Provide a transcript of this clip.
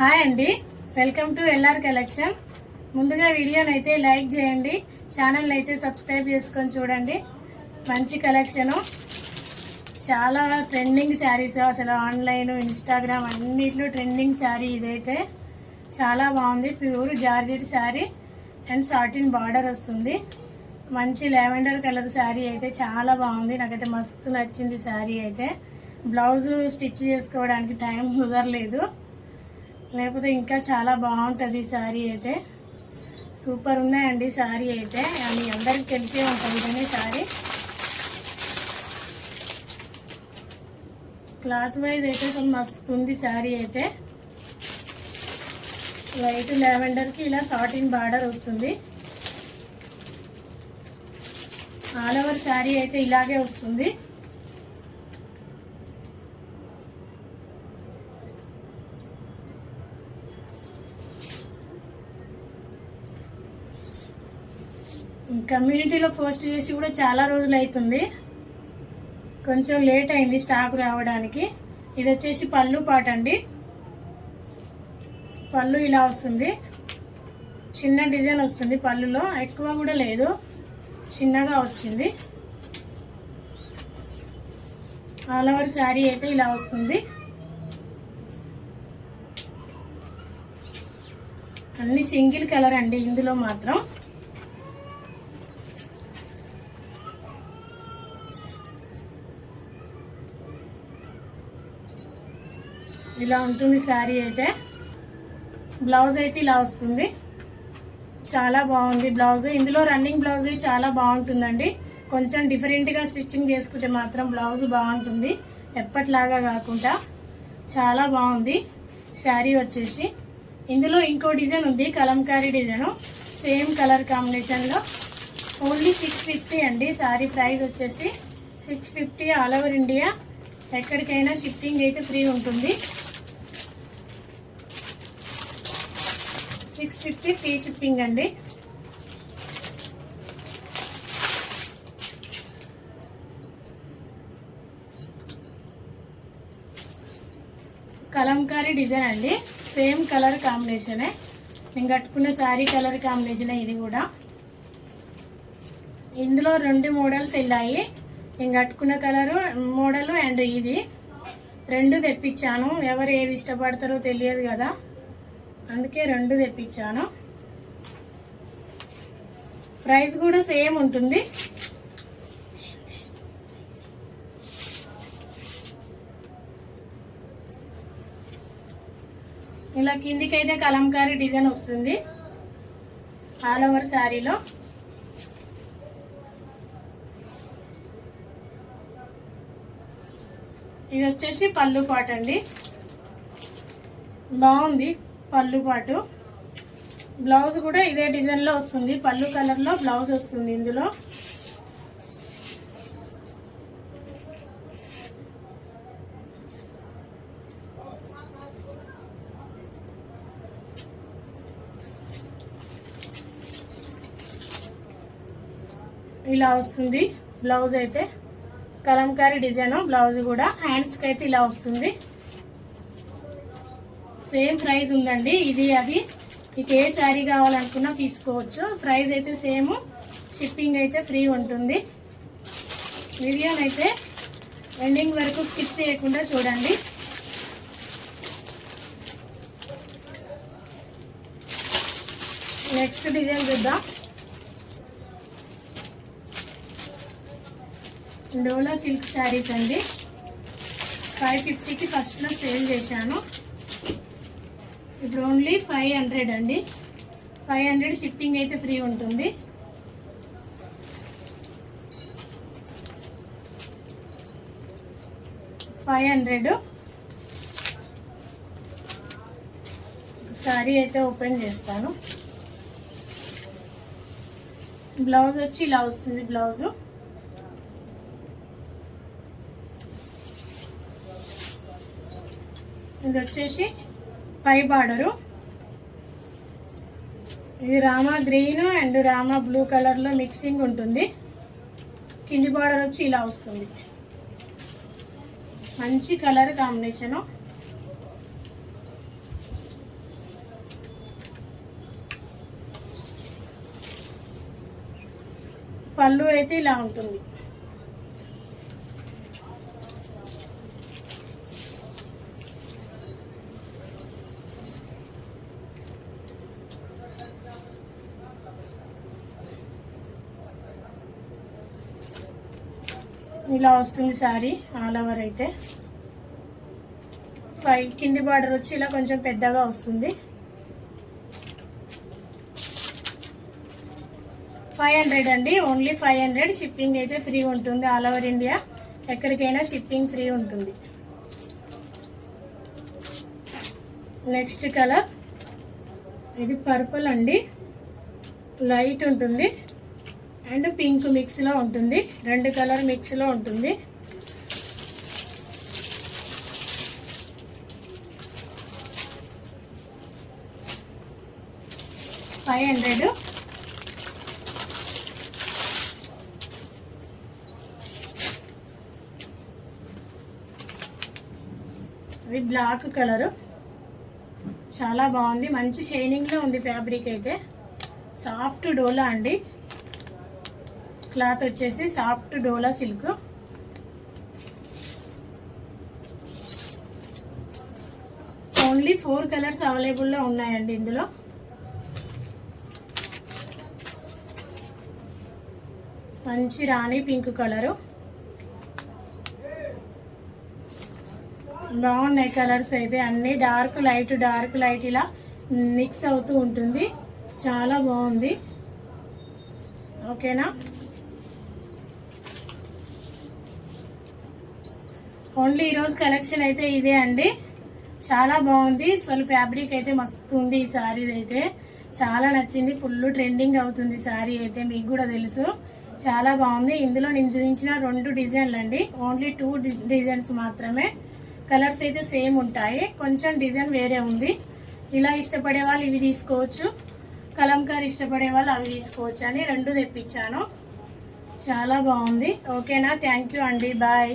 Hi అండి, welcome to LR collection. ముందుగా వీడియోని అయితే లైక్ చేయండి, ఛానల్ అయితే సబ్స్క్రైబ్ చేసుకొని చూడండి. మంచి కలెక్షను, చాలా ట్రెండింగ్ శారీస్. అసలు ఆన్లైన్, ఇన్స్టాగ్రామ్ అన్నిట్లో ట్రెండింగ్ శారీ ఇదైతే చాలా బాగుంది. Pure georgette sari and satin border వస్తుంది. మంచి లావెండర్ కలర్ శారీ అయితే చాలా బాగుంది. నాకైతే మస్తు నచ్చింది శారీ అయితే. బ్లౌజ్ స్టిచ్ చేసుకోవడానికి టైం కుదరలేదు, లేకపోతే ఇంకా చాలా బాగుంటుంది శారీ అయితే. సూపర్ ఉన్నాయండి శారీ అయితే, అది అందరికి తెలిసే ఉంటుంది కానీ శారీ క్లాత్ వైజ్ అయితే అసలు మస్తు ఉంది శారీ అయితే. లైట్ లావెండర్కి ఇలా సాటిన్ బార్డర్ వస్తుంది. ఆల్ ఓవర్ శారీ అయితే ఇలాగే వస్తుంది. కమ్యూనిటీలో పోస్ట్ చేసి కూడా చాలా రోజులు అవుతుంది, కొంచెం లేట్ అయింది స్టాక్ రావడానికి. ఇది వచ్చేసి పళ్ళు పాట అండి. పళ్ళు ఇలా వస్తుంది, చిన్న డిజైన్ వస్తుంది పళ్ళులో, ఎక్కువ కూడా లేదు, చిన్నగా వచ్చింది. ఆల్ ఓవర్ శారీ అయితే ఇలా వస్తుంది. అన్ని సింగిల్ కలర్ అండి ఇందులో మాత్రం. ఇలా ఉంటుంది శారీ అయితే. బ్లౌజ్ అయితే ఇలా వస్తుంది, చాలా బాగుంది బ్లౌజ్. ఇందులో రన్నింగ్ బ్లౌజ్ చాలా బాగుంటుందండి. కొంచెం డిఫరెంట్గా స్టిచ్చింగ్ చేసుకుంటే మాత్రం బ్లౌజ్ బాగుంటుంది, ఎప్పటిలాగా కాకుండా చాలా బాగుంది శారీ వచ్చేసి. ఇందులో ఇంకో డిజైన్ ఉంది, కలంకారీ డిజైను, సేమ్ కలర్ కాంబినేషన్లో. ఓన్లీ 650 అండి శారీ ప్రైస్ వచ్చేసి. 650 ఆల్ ఓవర్ ఇండియా. ఎక్కడికైనా షిప్పింగ్ అయితే ఫ్రీ ఉంటుంది. 650 ఫ్రీ షిప్పింగ్ అండి. కలంకారీ డిజైన్ అండి, సేమ్ కలర్ కాంబినేషనే. నేను కట్టుకున్న శారీ కలర్ కాంబినేషనే ఇది కూడా. ఇందులో 2 మోడల్స్ వెళ్ళాయి. నేను కట్టుకున్న కలరు మోడలు అండ్ ఇది 2 తెప్పించాను. ఎవరు ఏది ఇష్టపడతారో తెలియదు కదా, అందుకే 2 తెప్పించాను. ప్రైస్ కూడా సేమ్ ఉంటుంది. ఇలా కిందికైతే కలంకారీ డిజైన్ వస్తుంది ఆల్ ఓవర్ శారీలో. ఇది వచ్చేసి పళ్ళు పాట అండి, బాగుంది పళ్ళు పాటు. బ్లౌజ్ కూడా ఇదే డిజైన్లో వస్తుంది, పళ్ళు కలర్లో బ్లౌజ్ వస్తుంది ఇందులో. ఇలా వస్తుంది బ్లౌజ్ అయితే, కలంకారీ డిజైన్ బ్లౌజ్ కూడా. హ్యాండ్స్కి అయితే ఇలా వస్తుంది. సేమ్ ప్రైస్ ఉందండి, ఇది అది. మీకు ఏ శారీ కావాలనుకున్నా తీసుకోవచ్చు. ప్రైస్ అయితే సేమ్, షిప్పింగ్ అయితే ఫ్రీ ఉంటుంది. వీడియోని అయితే ఎండింగ్ వరకు స్కిప్ చేయకుండా చూడండి. నెక్స్ట్ డిజైన్ చూద్దాం. డోలా సిల్క్ శారీస్ అండి. 550కి ఫస్ట్లో సేల్ చేశాను, ఇప్పుడు ఓన్లీ 500 అండి. 500 షిప్పింగ్ అయితే ఫ్రీ ఉంటుంది. శారీ అయితే ఓపెన్ చేస్తాను. బ్లౌజ్ వచ్చి ఇలా వస్తుంది బ్లౌజు. ఇది వచ్చేసి పై బార్డరు. ఇది Rama green and Rama blue కలర్లో మిక్సింగ్ ఉంటుంది. కింది బార్డర్ వచ్చి ఇలా వస్తుంది, మంచి కలర్ కాంబినేషను. పళ్ళు అయితే ఇలా ఉంటుంది. ఇలా వస్తుంది శారీ ఆల్ ఓవర్ అయితే. పై కింది బార్డర్ వచ్చి ఇలా కొంచెం పెద్దగా వస్తుంది. 500 అండి, ఓన్లీ 500. షిప్పింగ్ అయితే ఫ్రీ ఉంటుంది. ఆల్ ఓవర్ ఇండియా ఎక్కడికైనా షిప్పింగ్ ఫ్రీ ఉంటుంది. నెక్స్ట్ కలర్ ఇది పర్పుల్ అండి, లైట్ ఉంటుంది అండ్ పింక్ మిక్స్లో ఉంటుంది. 2 కలర్ మిక్స్లో ఉంటుంది. $500. ఇది బ్లాక్ కలరు, చాలా బాగుంది. మంచి షైనింగ్లో ఉంది ఫ్యాబ్రిక్ అయితే. సాఫ్ట్ డోలా అండి, క్లాత్ వచ్చేసి సాఫ్ట్ డోలా సిల్క్. ఓన్లీ 4 కలర్స్ అవైలబుల్లో ఉన్నాయండి ఇందులో. మంచి రాణి పింక్ కలరు, బాగున్నాయి కలర్స్ అయితే అన్నీ. డార్క్ లైట్ ఇలా మిక్స్ అవుతూ ఉంటుంది. చాలా బాగుంది. ఓకేనా? ఓన్లీ ఈరోజు కలెక్షన్ అయితే ఇదే అండి. చాలా బాగుంది. అసలు ఫ్యాబ్రిక్ అయితే మస్తు ఉంది. ఈ శారీ అయితే చాలా నచ్చింది. ఫుల్ ట్రెండింగ్ అవుతుంది శారీ అయితే, మీకు కూడా తెలుసు. చాలా బాగుంది. ఇందులో నేను చూపించిన 2 డిజైన్లు అండి, ఓన్లీ 2 డిజైన్స్ మాత్రమే. కలర్స్ అయితే సేమ్ ఉంటాయి, కొంచెం డిజైన్ వేరే ఉంది. ఇలా ఇష్టపడే వాళ్ళు ఇవి తీసుకోవచ్చు, కలంకారీ ఇష్టపడే వాళ్ళు అవి తీసుకోవచ్చు అని 2 తెప్పించాను. చాలా బాగుంది. ఓకేనా? థ్యాంక్ యూ అండి, బాయ్.